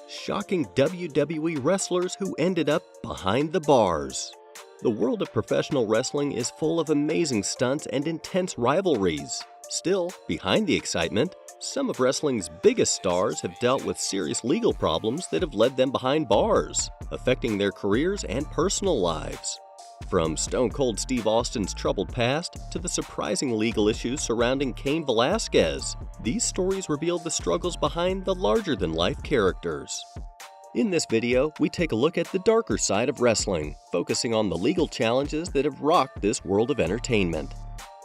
Shocking WWE wrestlers who ended up behind the bars. The world of professional wrestling is full of amazing stunts and intense rivalries. Still, behind the excitement, some of wrestling's biggest stars have dealt with serious legal problems that have led them behind bars, affecting their careers and personal lives. From Stone Cold Steve Austin's troubled past to the surprising legal issues surrounding Cain Velasquez, these stories reveal the struggles behind the larger-than-life characters. In this video, we take a look at the darker side of wrestling, focusing on the legal challenges that have rocked this world of entertainment.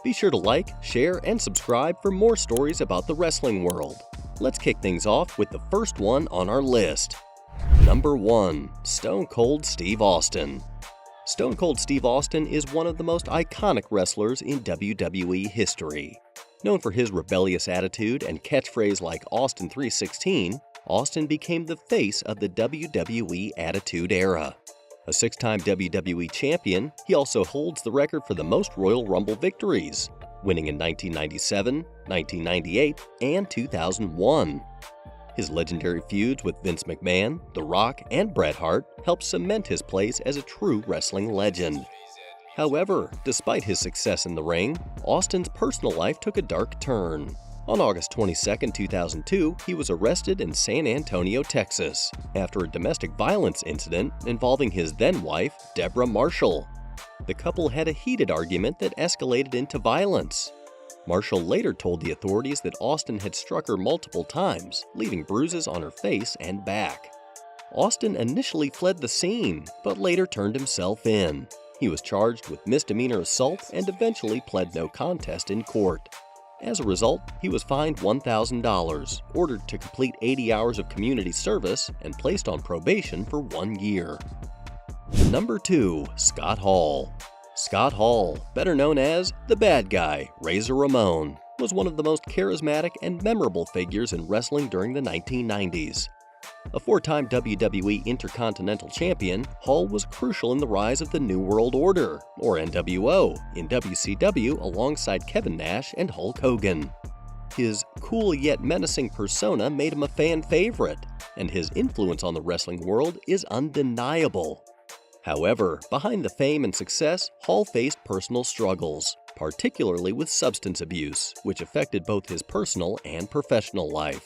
Be sure to like, share, and subscribe for more stories about the wrestling world. Let's kick things off with the first one on our list. Number 1. Stone Cold Steve Austin. Stone Cold Steve Austin is one of the most iconic wrestlers in WWE history. Known for his rebellious attitude and catchphrase like Austin 316, Austin became the face of the WWE Attitude Era. A 6-time WWE champion, he also holds the record for the most Royal Rumble victories, winning in 1997, 1998, and 2001. His legendary feuds with Vince McMahon, The Rock, and Bret Hart helped cement his place as a true wrestling legend. However, despite his success in the ring, Austin's personal life took a dark turn. On August 22, 2002, he was arrested in San Antonio, Texas, after a domestic violence incident involving his then-wife, Deborah Marshall. The couple had a heated argument that escalated into violence. Marshall later told the authorities that Austin had struck her multiple times, leaving bruises on her face and back. Austin initially fled the scene, but later turned himself in. He was charged with misdemeanor assault and eventually pled no contest in court. As a result, he was fined $1,000, ordered to complete 80 hours of community service, and placed on probation for 1 year. Number 2. Scott Hall. Scott Hall, better known as the Bad Guy, Razor Ramon, was one of the most charismatic and memorable figures in wrestling during the 1990s. A 4-time WWE Intercontinental Champion, Hall was crucial in the rise of the New World Order, or NWO, in WCW alongside Kevin Nash and Hulk Hogan. His cool yet menacing persona made him a fan favorite, and his influence on the wrestling world is undeniable. However, behind the fame and success, Hall faced personal struggles, particularly with substance abuse, which affected both his personal and professional life.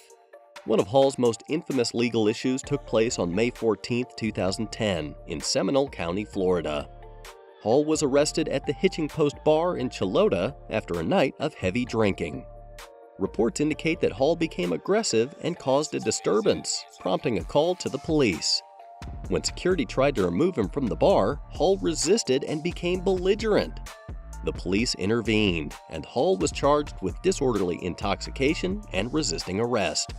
One of Hall's most infamous legal issues took place on May 14, 2010, in Seminole County, Florida. Hall was arrested at the Hitching Post Bar in Chilota after a night of heavy drinking. Reports indicate that Hall became aggressive and caused a disturbance, prompting a call to the police. When security tried to remove him from the bar, Hall resisted and became belligerent. The police intervened, and Hall was charged with disorderly intoxication and resisting arrest.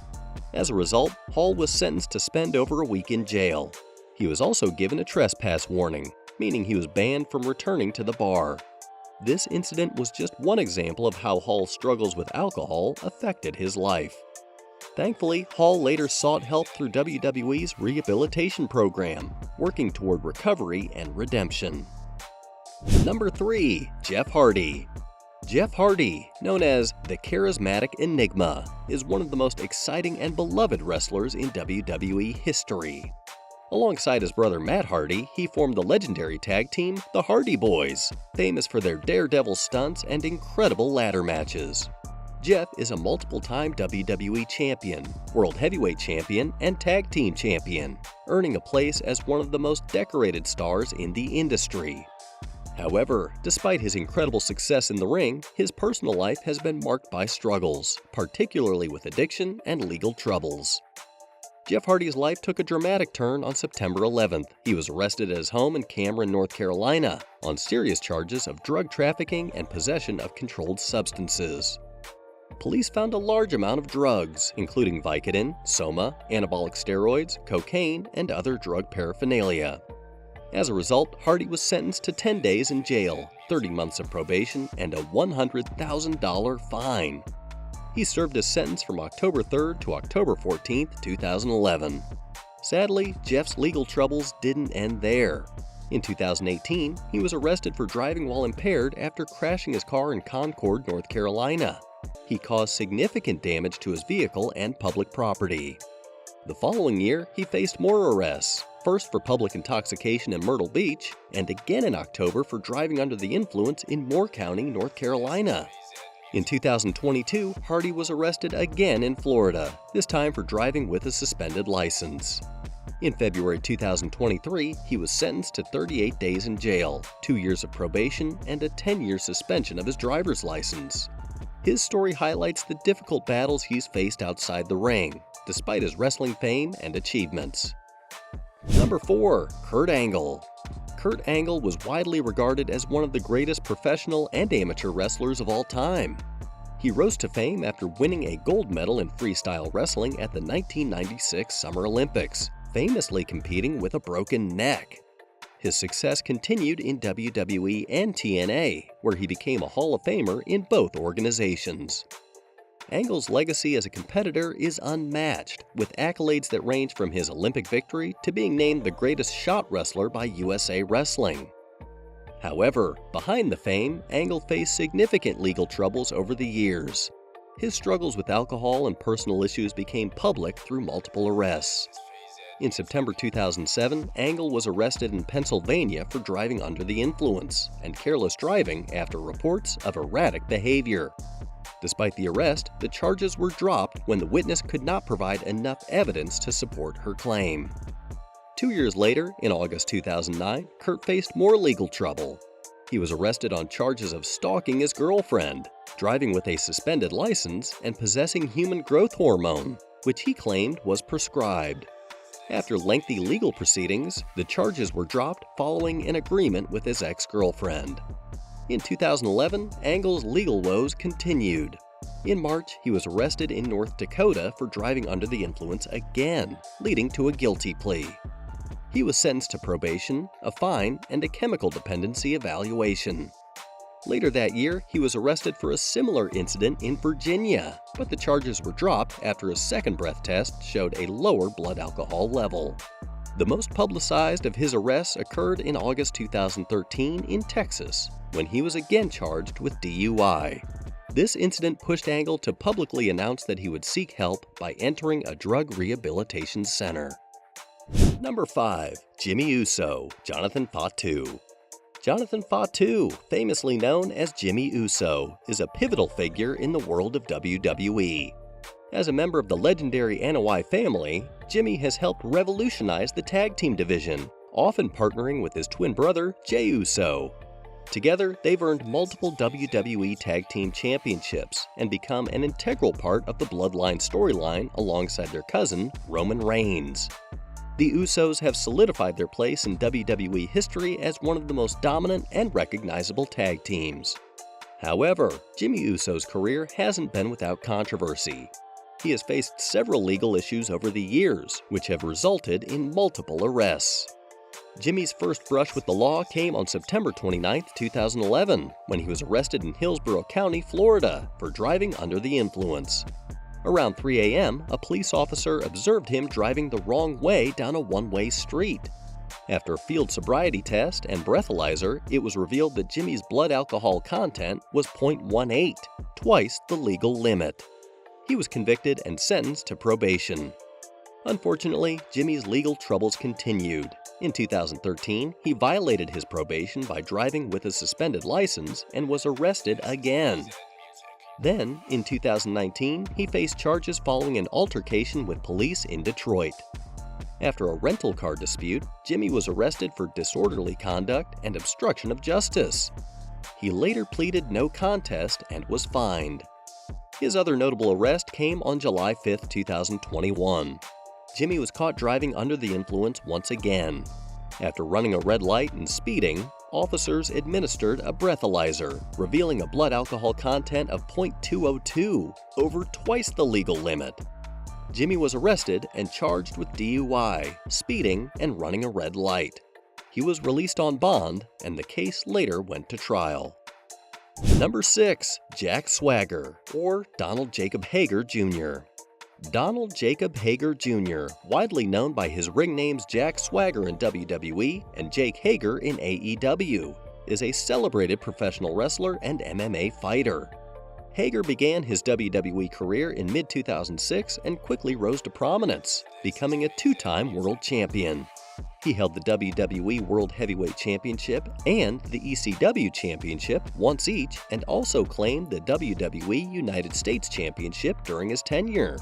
As a result, Hall was sentenced to spend over a week in jail. He was also given a trespass warning, meaning he was banned from returning to the bar. This incident was just one example of how Hall's struggles with alcohol affected his life. Thankfully, Hall later sought help through WWE's rehabilitation program, working toward recovery and redemption. Number 3. Jeff Hardy. Jeff Hardy, known as the Charismatic Enigma, is one of the most exciting and beloved wrestlers in WWE history. Alongside his brother Matt Hardy, he formed the legendary tag team, the Hardy Boys, famous for their daredevil stunts and incredible ladder matches. Jeff is a multiple-time WWE champion, World Heavyweight Champion, and Tag Team Champion, earning a place as one of the most decorated stars in the industry. However, despite his incredible success in the ring, his personal life has been marked by struggles, particularly with addiction and legal troubles. Jeff Hardy's life took a dramatic turn on September 11th. He was arrested at his home in Cameron, North Carolina, on serious charges of drug trafficking and possession of controlled substances. Police found a large amount of drugs, including Vicodin, Soma, anabolic steroids, cocaine, and other drug paraphernalia. As a result, Hardy was sentenced to 10 days in jail, 30 months of probation, and a $100,000 fine. He served his sentence from October 3rd to October 14th, 2011. Sadly, Jeff's legal troubles didn't end there. In 2018, he was arrested for driving while impaired after crashing his car in Concord, North Carolina. He caused significant damage to his vehicle and public property. The following year, he faced more arrests, first for public intoxication in Myrtle Beach, and again in October for driving under the influence in Moore County, North Carolina. In 2022, Hardy was arrested again in Florida, this time for driving with a suspended license. In February 2023, he was sentenced to 38 days in jail, 2 years of probation, and a 10-year suspension of his driver's license. His story highlights the difficult battles he's faced outside the ring, despite his wrestling fame and achievements. Number 4. Kurt Angle. Kurt Angle was widely regarded as one of the greatest professional and amateur wrestlers of all time. He rose to fame after winning a gold medal in freestyle wrestling at the 1996 Summer Olympics, famously competing with a broken neck. His success continued in WWE and TNA, where he became a Hall of Famer in both organizations. Angle's legacy as a competitor is unmatched, with accolades that range from his Olympic victory to being named the greatest shot wrestler by USA Wrestling. However, behind the fame, Angle faced significant legal troubles over the years. His struggles with alcohol and personal issues became public through multiple arrests. In September 2007, Angle was arrested in Pennsylvania for driving under the influence and careless driving after reports of erratic behavior. Despite the arrest, the charges were dropped when the witness could not provide enough evidence to support her claim. 2 years later, in August 2009, Kurt faced more legal trouble. He was arrested on charges of stalking his girlfriend, driving with a suspended license, and possessing human growth hormone, which he claimed was prescribed. After lengthy legal proceedings, the charges were dropped following an agreement with his ex-girlfriend. In 2011, Angle's legal woes continued. In March, he was arrested in North Dakota for driving under the influence again, leading to a guilty plea. He was sentenced to probation, a fine, and a chemical dependency evaluation. Later that year, he was arrested for a similar incident in Virginia, but the charges were dropped after a second breath test showed a lower blood alcohol level. The most publicized of his arrests occurred in August 2013 in Texas, when he was again charged with DUI. This incident pushed Angle to publicly announce that he would seek help by entering a drug rehabilitation center. Number 5. Jimmy Uso, Jonathan Fatu. Jonathan Fatu, famously known as Jimmy Uso, is a pivotal figure in the world of WWE. As a member of the legendary Anoa'i family, Jimmy has helped revolutionize the tag team division, often partnering with his twin brother, Jey Uso. Together, they've earned multiple WWE Tag Team Championships and become an integral part of the Bloodline storyline alongside their cousin, Roman Reigns. The Usos have solidified their place in WWE history as one of the most dominant and recognizable tag teams. However, Jimmy Uso's career hasn't been without controversy. He has faced several legal issues over the years, which have resulted in multiple arrests. Jimmy's first brush with the law came on September 29, 2011, when he was arrested in Hillsborough County, Florida, for driving under the influence. Around 3 a.m., a police officer observed him driving the wrong way down a one-way street. After a field sobriety test and breathalyzer, it was revealed that Jimmy's blood alcohol content was 0.18, twice the legal limit. He was convicted and sentenced to probation. Unfortunately, Jimmy's legal troubles continued. In 2013, he violated his probation by driving with a suspended license and was arrested again. Then, in 2019, he faced charges following an altercation with police in Detroit. After a rental car dispute, Jimmy was arrested for disorderly conduct and obstruction of justice. He later pleaded no contest and was fined. His other notable arrest came on July 5, 2021. Jimmy was caught driving under the influence once again. After running a red light and speeding, officers administered a breathalyzer, revealing a blood alcohol content of 0.202, over twice the legal limit. Jimmy was arrested and charged with DUI, speeding, and running a red light. He was released on bond, and the case later went to trial. Number 6. Jack Swagger, or Donald Jacob Hager Jr. Donald Jacob Hager Jr., widely known by his ring names Jack Swagger in WWE and Jake Hager in AEW, is a celebrated professional wrestler and MMA fighter. Hager began his WWE career in mid-2006 and quickly rose to prominence, becoming a two-time world champion. He held the WWE World Heavyweight Championship and the ECW Championship once each, and also claimed the WWE United States Championship during his tenure.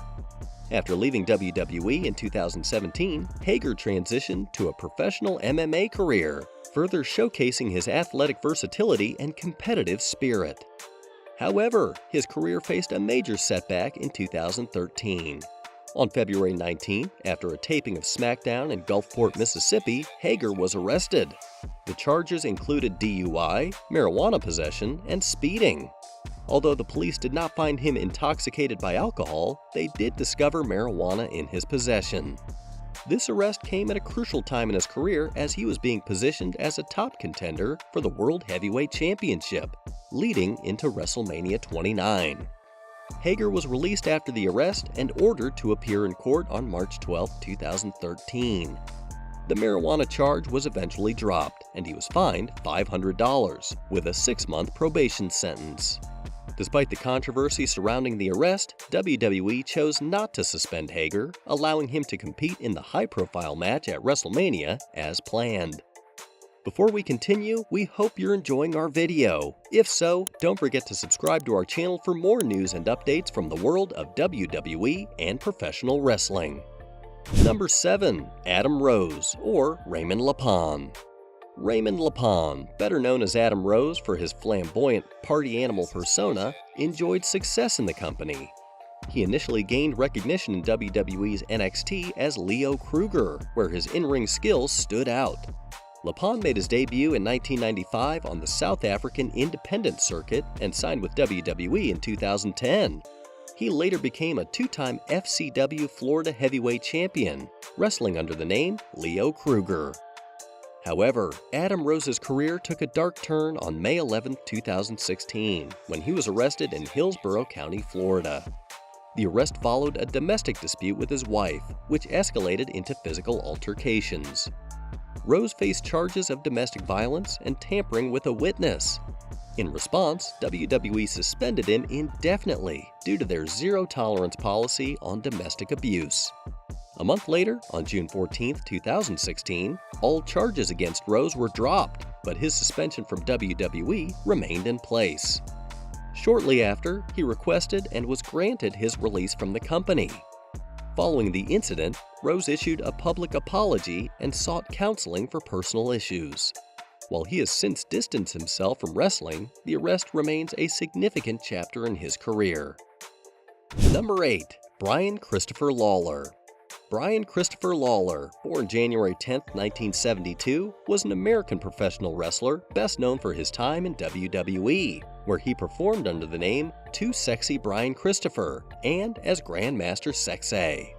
After leaving WWE in 2017, Hager transitioned to a professional MMA career, further showcasing his athletic versatility and competitive spirit. However, his career faced a major setback in 2013. On February 19, after a taping of SmackDown in Gulfport, Mississippi, Hager was arrested. The charges included DUI, marijuana possession, and speeding. Although the police did not find him intoxicated by alcohol, they did discover marijuana in his possession. This arrest came at a crucial time in his career as he was being positioned as a top contender for the World Heavyweight Championship, leading into WrestleMania 29. Hager was released after the arrest and ordered to appear in court on March 12, 2013. The marijuana charge was eventually dropped, and he was fined $500, with a 6-month probation sentence. Despite the controversy surrounding the arrest, WWE chose not to suspend Hager, allowing him to compete in the high-profile match at WrestleMania as planned. Before we continue, we hope you're enjoying our video. If so, don't forget to subscribe to our channel for more news and updates from the world of WWE and professional wrestling. Number 7. Adam Rose, or Raymond Leppan. Raymond Leppan, better known as Adam Rose for his flamboyant party animal persona, enjoyed success in the company. He initially gained recognition in WWE's NXT as Leo Kruger, where his in-ring skills stood out. Leppan made his debut in 1995 on the South African independent circuit and signed with WWE in 2010. He later became a two-time FCW Florida Heavyweight Champion, wrestling under the name Leo Kruger. However, Adam Rose's career took a dark turn on May 11, 2016, when he was arrested in Hillsborough County, Florida. The arrest followed a domestic dispute with his wife, which escalated into physical altercations. Rose faced charges of domestic violence and tampering with a witness. In response, WWE suspended him indefinitely due to their zero-tolerance policy on domestic abuse. A month later, on June 14, 2016, all charges against Rose were dropped, but his suspension from WWE remained in place. Shortly after, he requested and was granted his release from the company. Following the incident, Rose issued a public apology and sought counseling for personal issues. While he has since distanced himself from wrestling, the arrest remains a significant chapter in his career. Number 8. Brian Christopher Lawler. Brian Christopher Lawler, born January 10, 1972, was an American professional wrestler best known for his time in WWE, where he performed under the name Too Sexy Brian Christopher and as Grandmaster Sexay.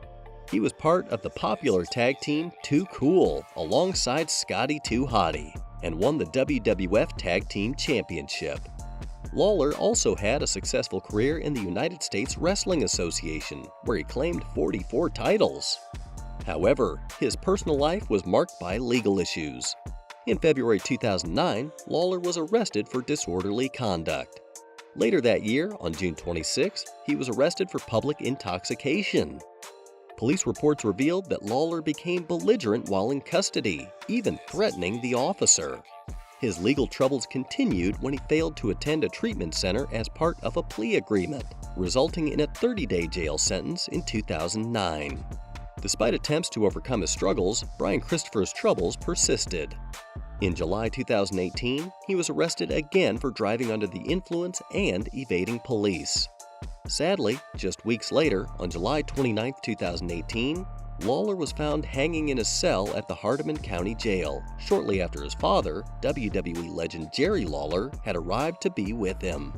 He was part of the popular tag team Too Cool alongside Scotty 2 Hotty and won the WWF Tag Team Championship. Lawler also had a successful career in the United States Wrestling Association, where he claimed 44 titles. However, his personal life was marked by legal issues. In February 2009, Lawler was arrested for disorderly conduct. Later that year, on June 26, he was arrested for public intoxication. Police reports revealed that Lawler became belligerent while in custody, even threatening the officer. His legal troubles continued when he failed to attend a treatment center as part of a plea agreement, resulting in a 30-day jail sentence in 2009. Despite attempts to overcome his struggles, Brian Christopher's troubles persisted. In July 2018, he was arrested again for driving under the influence and evading police. Sadly, just weeks later, on July 29, 2018, Lawler was found hanging in a cell at the Hardeman County Jail, shortly after his father, WWE legend Jerry Lawler, had arrived to be with him.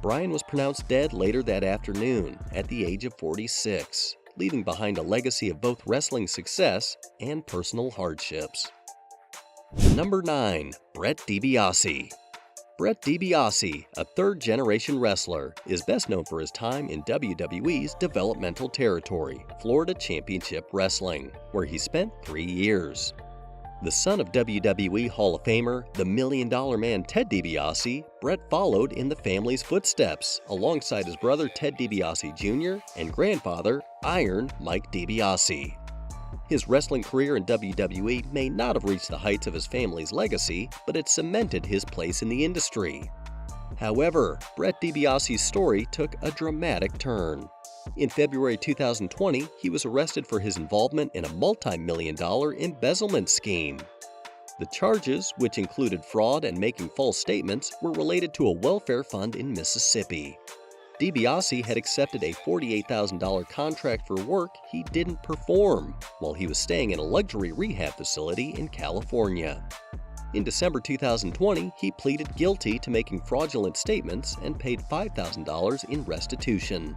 Brian was pronounced dead later that afternoon, at the age of 46, leaving behind a legacy of both wrestling success and personal hardships. Number 9. Brett DiBiase. Brett DiBiase, a third-generation wrestler, is best known for his time in WWE's developmental territory, Florida Championship Wrestling, where he spent 3 years. The son of WWE Hall of Famer, the Million Dollar Man Ted DiBiase, Bret followed in the family's footsteps alongside his brother Ted DiBiase Jr. and grandfather Iron Mike DiBiase. His wrestling career in WWE may not have reached the heights of his family's legacy, but it cemented his place in the industry. However, Bret DiBiase's story took a dramatic turn. In February 2020, he was arrested for his involvement in a multi-million-dollar embezzlement scheme. The charges, which included fraud and making false statements, were related to a welfare fund in Mississippi. DiBiase had accepted a $48,000 contract for work he didn't perform while he was staying in a luxury rehab facility in California. In December 2020, he pleaded guilty to making fraudulent statements and paid $5,000 in restitution.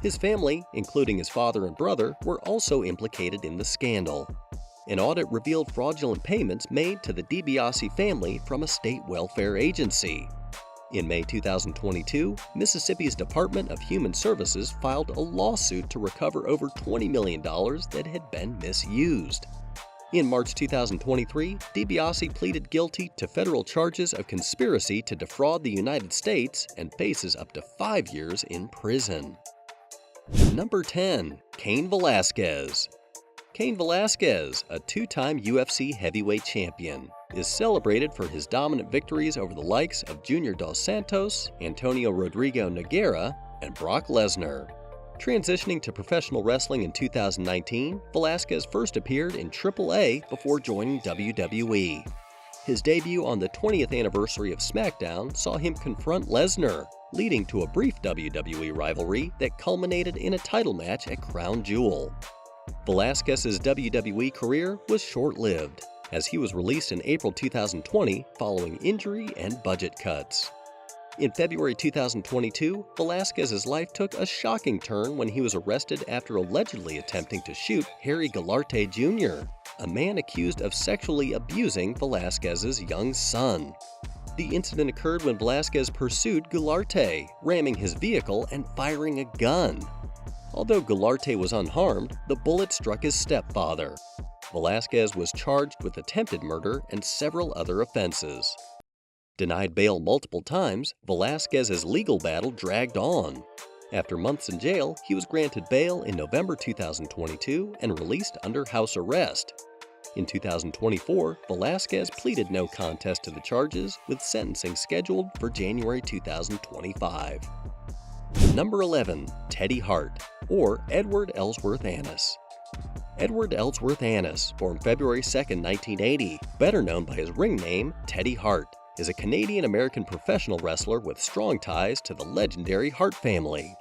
His family, including his father and brother, were also implicated in the scandal. An audit revealed fraudulent payments made to the DiBiase family from a state welfare agency. In May 2022, Mississippi's Department of Human Services filed a lawsuit to recover over $20 million that had been misused. In March 2023, DiBiase pleaded guilty to federal charges of conspiracy to defraud the United States and faces up to 5 years in prison. Number 10. Cain Velasquez. Cain Velasquez, a two-time UFC heavyweight champion, is celebrated for his dominant victories over the likes of Junior Dos Santos, Antonio Rodrigo Nogueira, and Brock Lesnar. Transitioning to professional wrestling in 2019, Velasquez first appeared in AAA before joining WWE. His debut on the 20th anniversary of SmackDown saw him confront Lesnar, leading to a brief WWE rivalry that culminated in a title match at Crown Jewel. Velasquez's WWE career was short-lived, as he was released in April 2020 following injury and budget cuts. In February 2022, Velasquez's life took a shocking turn when he was arrested after allegedly attempting to shoot Harry Gularte Jr., a man accused of sexually abusing Velasquez's young son. The incident occurred when Velasquez pursued Gularte, ramming his vehicle and firing a gun. Although Gularte was unharmed, the bullet struck his stepfather. Velasquez was charged with attempted murder and several other offenses. Denied bail multiple times, Velasquez's legal battle dragged on. After months in jail, he was granted bail in November 2022 and released under house arrest. In 2024, Velasquez pleaded no contest to the charges, with sentencing scheduled for January 2025. Number 11. Teddy Hart, or Edward Ellsworth Annis. Edward Ellsworth Annis, born February 2, 1980, better known by his ring name, Teddy Hart, is a Canadian-American professional wrestler with strong ties to the legendary Hart family.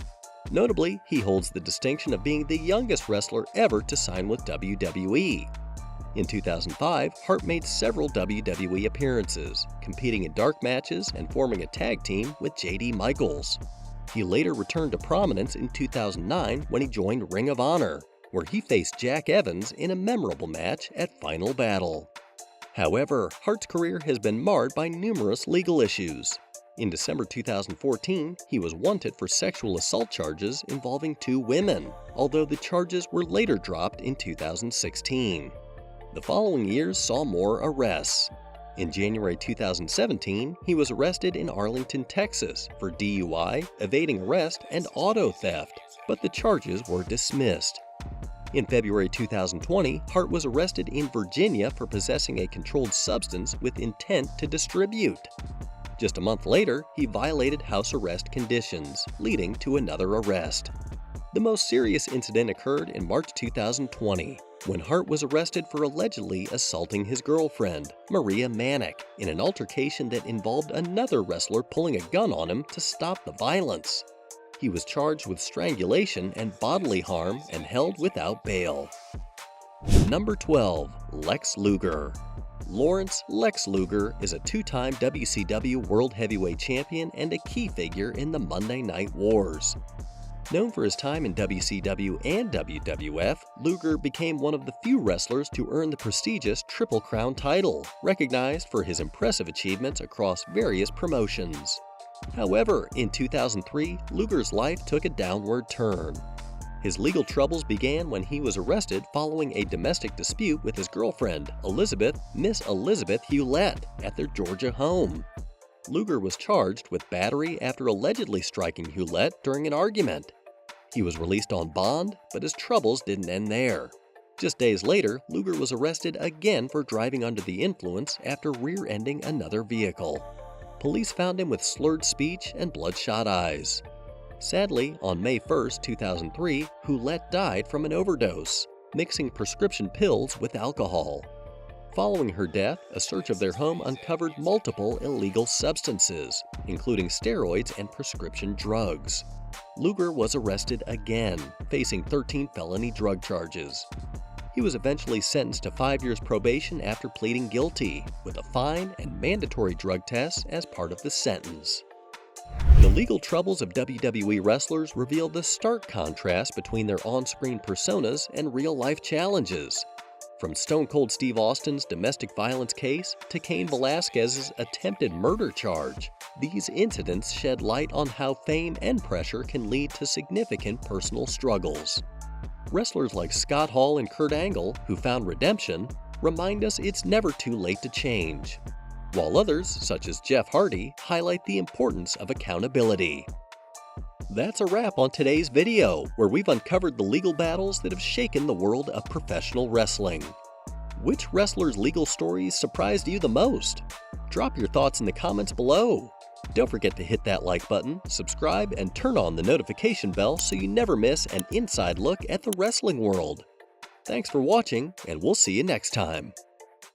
Notably, he holds the distinction of being the youngest wrestler ever to sign with WWE. In 2005, Hart made several WWE appearances, competing in dark matches and forming a tag team with JD Michaels. He later returned to prominence in 2009 when he joined Ring of Honor, where he faced Jack Evans in a memorable match at Final Battle. However, Hart's career has been marred by numerous legal issues. In December 2014, he was wanted for sexual assault charges involving 2 women, although the charges were later dropped in 2016. The following years saw more arrests. In January 2017, he was arrested in Arlington, Texas for DUI, evading arrest, and auto theft, but the charges were dismissed. In February 2020, Hart was arrested in Virginia for possessing a controlled substance with intent to distribute. Just a month later, he violated house arrest conditions, leading to another arrest. The most serious incident occurred in March 2020, when Hart was arrested for allegedly assaulting his girlfriend, Maria Manick, in an altercation that involved another wrestler pulling a gun on him to stop the violence. He was charged with strangulation and bodily harm and held without bail. Number 12. Lex Luger. Lawrence Lex Luger is a 2-time WCW World Heavyweight Champion and a key figure in the Monday Night Wars. Known for his time in WCW and WWF, Luger became one of the few wrestlers to earn the prestigious Triple Crown title, recognized for his impressive achievements across various promotions. However, in 2003, Luger's life took a downward turn. His legal troubles began when he was arrested following a domestic dispute with his girlfriend, Miss Elizabeth Hewlett, at their Georgia home. Luger was charged with battery after allegedly striking Hewlett during an argument. He was released on bond, but his troubles didn't end there. Just days later, Luger was arrested again for driving under the influence after rear-ending another vehicle. Police found him with slurred speech and bloodshot eyes. Sadly, on May 1, 2003, Hewlett died from an overdose, mixing prescription pills with alcohol. Following her death, a search of their home uncovered multiple illegal substances, including steroids and prescription drugs. Luger was arrested again, facing 13 felony drug charges. He was eventually sentenced to 5 years probation after pleading guilty, with a fine and mandatory drug tests as part of the sentence. The legal troubles of WWE wrestlers reveal the stark contrast between their on-screen personas and real-life challenges. From Stone Cold Steve Austin's domestic violence case to Cain Velasquez's attempted murder charge, these incidents shed light on how fame and pressure can lead to significant personal struggles. Wrestlers like Scott Hall and Kurt Angle, who found redemption, remind us it's never too late to change, while others, such as Jeff Hardy, highlight the importance of accountability. That's a wrap on today's video, where we've uncovered the legal battles that have shaken the world of professional wrestling. Which wrestler's legal stories surprised you the most? Drop your thoughts in the comments below. Don't forget to hit that like button, subscribe, and turn on the notification bell so you never miss an inside look at the wrestling world. Thanks for watching, and we'll see you next time.